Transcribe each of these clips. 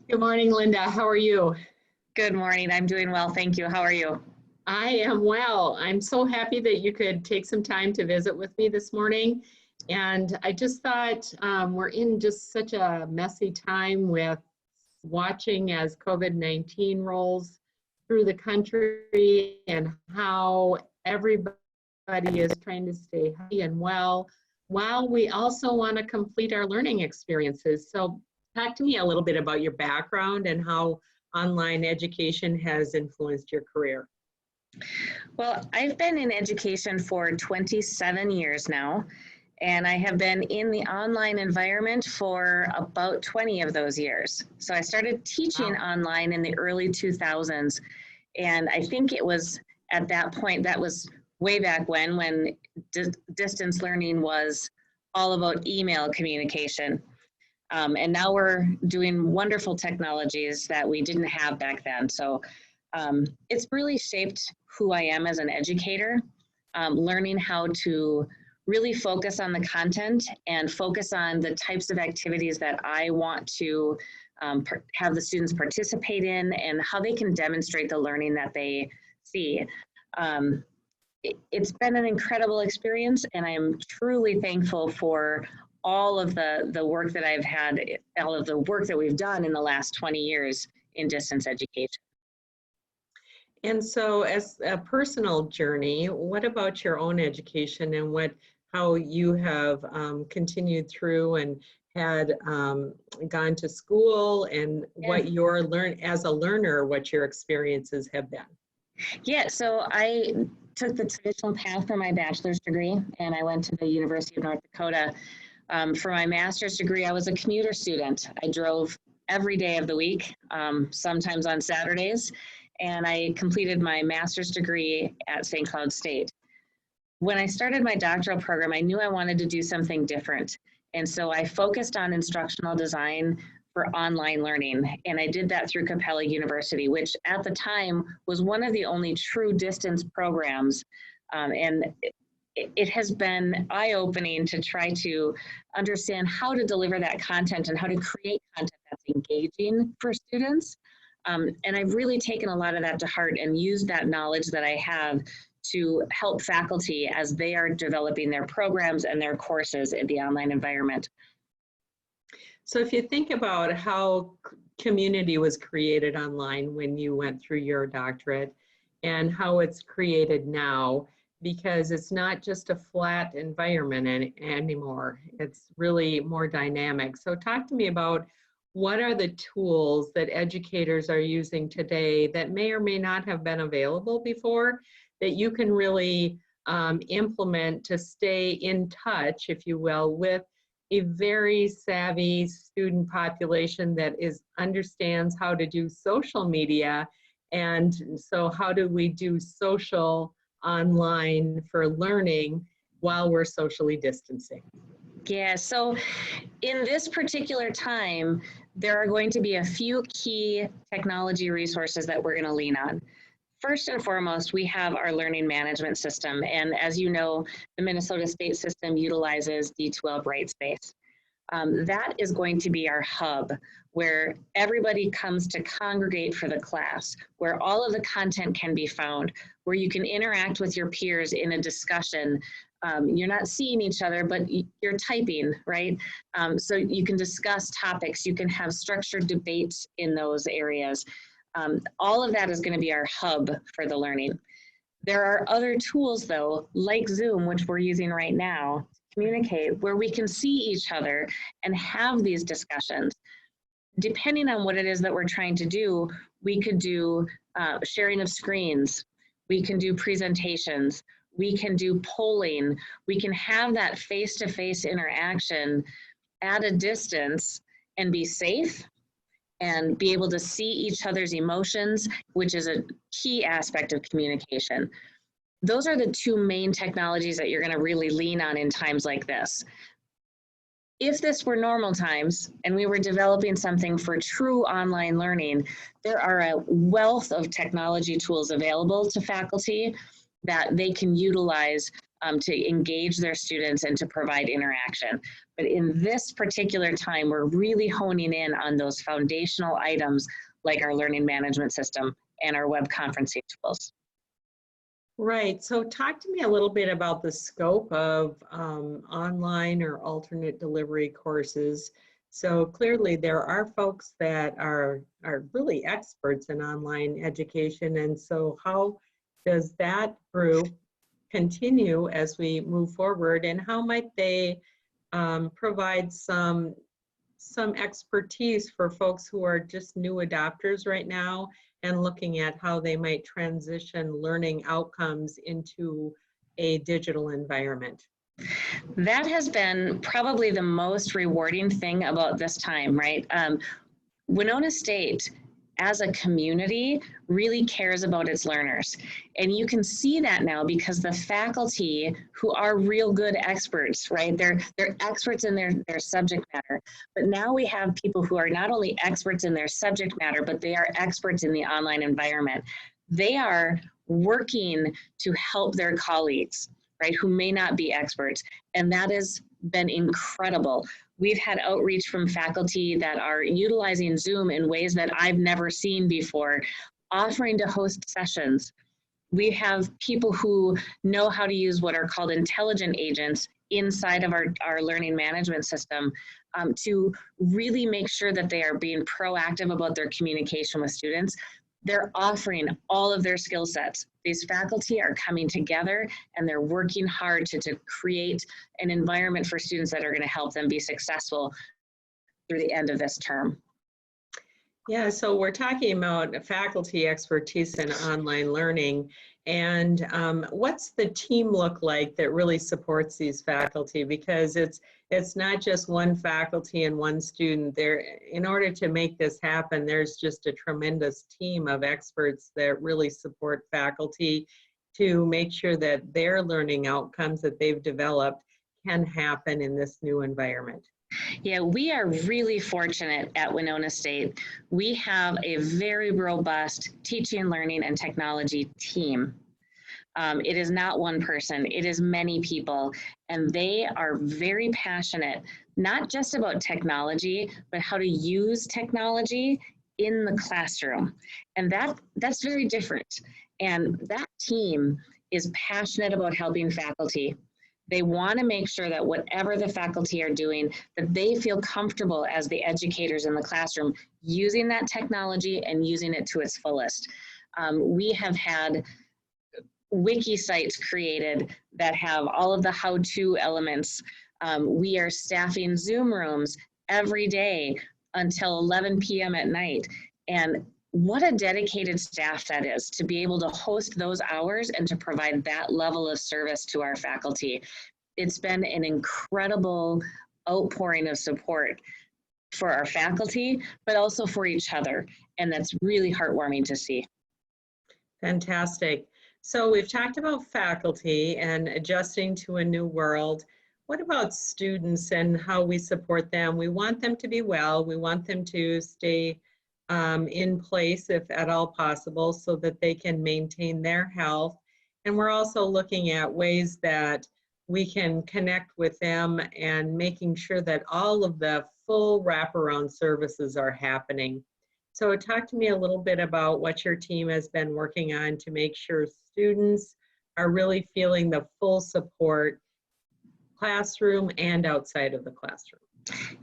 Good morning, Linda. How are you? Good morning. I'm doing well. Thank you. How are you? I am well. I'm so happy that you could take some time to visit with me this morning. And I just thought we're in just such a messy time with watching as COVID-19 rolls through the country and how everybody is trying to stay healthy and well, while we also want to complete our learning experiences. So talk to me a little bit about your background and how online education has influenced your career. Well, I've been in education for 27 years now, and I have been in the online environment for about 20 of those years. So I started teaching online in the early 2000s, and I think it was at that point, that was way back when distance learning was all about email communication. And now we're doing wonderful technologies that we didn't have back then. So it's really shaped who I am as an educator, learning how to really focus on the content and focus on the types of activities that I want to have the students participate in and how they can demonstrate the learning that they see. It's been an incredible experience, and I am truly thankful for all of the work that I've had, all of the work that we've done in the last 20 years in distance education. And so as a personal journey, what about your own education and how you have continued through and had gone to school and what your as a learner, what your experiences have been? Yeah, so I took the traditional path for my bachelor's degree, and I went to the University of North Dakota. For my master's degree, I was a commuter student. I drove every day of the week, sometimes on Saturdays, and I completed my master's degree at St. Cloud State. When I started my doctoral program, I knew I wanted to do something different. And so I focused on instructional design for online learning. And I did that through Capella University, which at the time was one of the only true distance programs. And it has been eye-opening to try to understand how to deliver that content and how to create content that's engaging for students. And I've really taken a lot of that to heart and used that knowledge that I have to help faculty as they are developing their programs and their courses in the online environment. So if you think about how community was created online when you went through your doctorate and how it's created now, because it's not just a flat environment anymore, it's really more dynamic. So talk to me about what are the tools that educators are using today that may or may not have been available before that you can really implement to stay in touch, if you will, with a very savvy student population that understands how to do social media. And so how do we do social online for learning while we're socially distancing? Yeah, so in this particular time, there are going to be a few key technology resources that we're going to lean on. First and foremost, we have our learning management system. And as you know, the Minnesota state system utilizes D2L Brightspace. That is going to be our hub where everybody comes to congregate for the class, where all of the content can be found, where you can interact with your peers in a discussion. You're not seeing each other, but you're typing, right? So you can discuss topics, you can have structured debates in those areas. All of that is going to be our hub for the learning. There are other tools though, like Zoom, which we're using right now, to communicate, where we can see each other and have these discussions. Depending on what it is that we're trying to do, we could do sharing of screens, we can do presentations, we can do polling, we can have that face-to-face interaction at a distance and be safe and be able to see each other's emotions, which is a key aspect of communication. Those are the two main technologies that you're going to really lean on in times like this. If this were normal times and we were developing something for true online learning, there are a wealth of technology tools available to faculty that they can utilize to engage their students and to provide interaction. But in this particular time, we're really honing in on those foundational items like our learning management system and our web conferencing tools. Right. So talk to me a little bit about the scope of online or alternate delivery courses. So clearly there are folks that are really experts in online education. And so how does that group continue as we move forward, and how might they provide some expertise for folks who are just new adopters right now and looking at how they might transition learning outcomes into a digital environment? That has been probably the most rewarding thing about this time, right? Winona State, as a community, really cares about its learners. And you can see that now because the faculty who are real good experts, right? They're experts in their subject matter. But now we have people who are not only experts in their subject matter, but they are experts in the online environment. They are working to help their colleagues, right, who may not be experts. And that has been incredible. We've had outreach from faculty that are utilizing Zoom in ways that I've never seen before, offering to host sessions. We have people who know how to use what are called intelligent agents inside of our learning management system to really make sure that they are being proactive about their communication with students. They're offering all of their skill sets. These faculty are coming together and they're working hard to create an environment for students that are going to help them be successful through the end of this term. Yeah, so we're talking about faculty expertise in online learning, and what's the team look like that really supports these faculty? Because it's not just one faculty and one student. There, in order to make this happen, there's just a tremendous team of experts that really support faculty to make sure that their learning outcomes that they've developed can happen in this new environment. Yeah, we are really fortunate at Winona State. We have a very robust teaching, learning, and technology team. It is not one person, it is many people, and they are very passionate, not just about technology, but how to use technology in the classroom. And that's very different. And that team is passionate about helping faculty. They want to make sure that whatever the faculty are doing, that they feel comfortable as the educators in the classroom using that technology and using it to its fullest. We have had wiki sites created that have all of the how-to elements. We are staffing Zoom rooms every day until 11 p.m. at night. And what a dedicated staff that is to be able to host those hours and to provide that level of service to our faculty. It's been an incredible outpouring of support for our faculty, but also for each other. And that's really heartwarming to see. Fantastic. So we've talked about faculty and adjusting to a new world. What about students and how we support them? We want them to be well. We want them to stay in place if at all possible so that they can maintain their health. And we're also looking at ways that we can connect with them and making sure that all of the full wraparound services are happening. So talk to me a little bit about what your team has been working on to make sure students are really feeling the full support, classroom and outside of the classroom.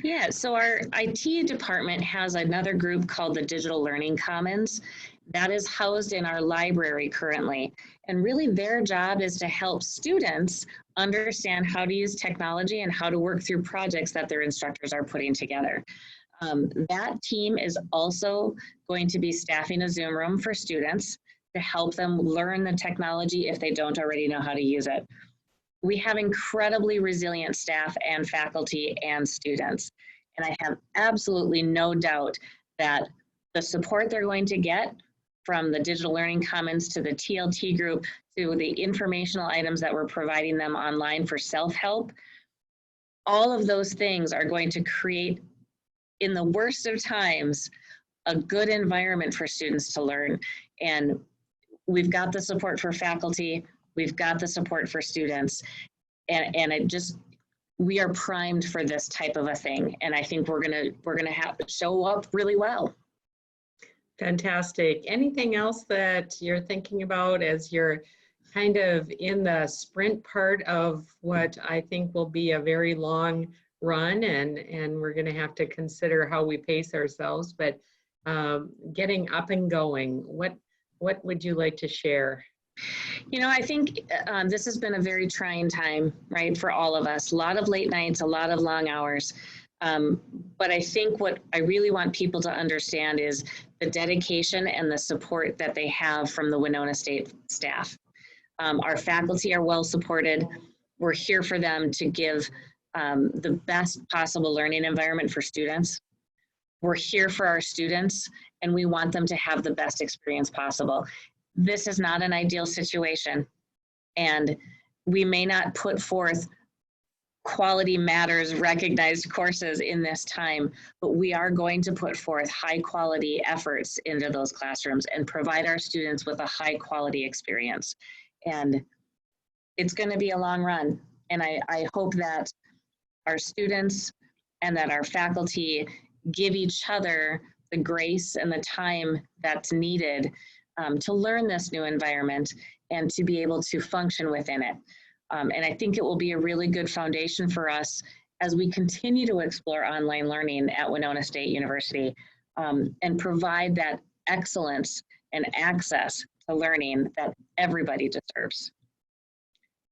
Yeah, so our IT department has another group called the Digital Learning Commons that is housed in our library currently. And really their job is to help students understand how to use technology and how to work through projects that their instructors are putting together. That team is also going to be staffing a Zoom room for students to help them learn the technology if they don't already know how to use it. We have incredibly resilient staff and faculty and students. And I have absolutely no doubt that the support they're going to get from the Digital Learning Commons to the TLT group to the informational items that we're providing them online for self-help, all of those things are going to create, in the worst of times, a good environment for students to learn. And we've got the support for faculty, we've got the support for students, and it just we are primed for this type of a thing. And I think we're gonna have to show up really well. Fantastic. Anything else that you're thinking about as you're kind of in the sprint part of what I think will be a very long run, and we're going to have to consider how we pace ourselves, but getting up and going, what would you like to share? You know, I think this has been a very trying time, right, for all of us. A lot of late nights, a lot of long hours. But I think what I really want people to understand is the dedication and the support that they have from the Winona State staff. Our faculty are well supported. We're here for them to give the best possible learning environment for students. We're here for our students, and we want them to have the best experience possible. This is not an ideal situation, and we may not put forth quality matters recognized courses in this time, but we are going to put forth high quality efforts into those classrooms and provide our students with a high quality experience. And it's going to be a long run. And I hope that our students and that our faculty give each other the grace and the time that's needed to learn this new environment and to be able to function within it. And I think it will be a really good foundation for us as we continue to explore online learning at Winona State University and provide that excellence and access to learning that everybody deserves.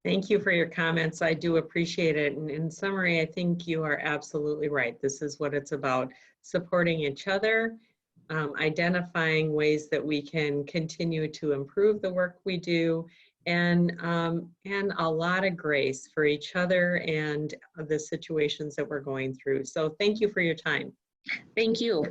Thank you for your comments. I do appreciate it. And in summary, I think you are absolutely right. This is what it's about, supporting each other, identifying ways that we can continue to improve the work we do, and a lot of grace for each other and the situations that we're going through. So thank you for your time. Thank you.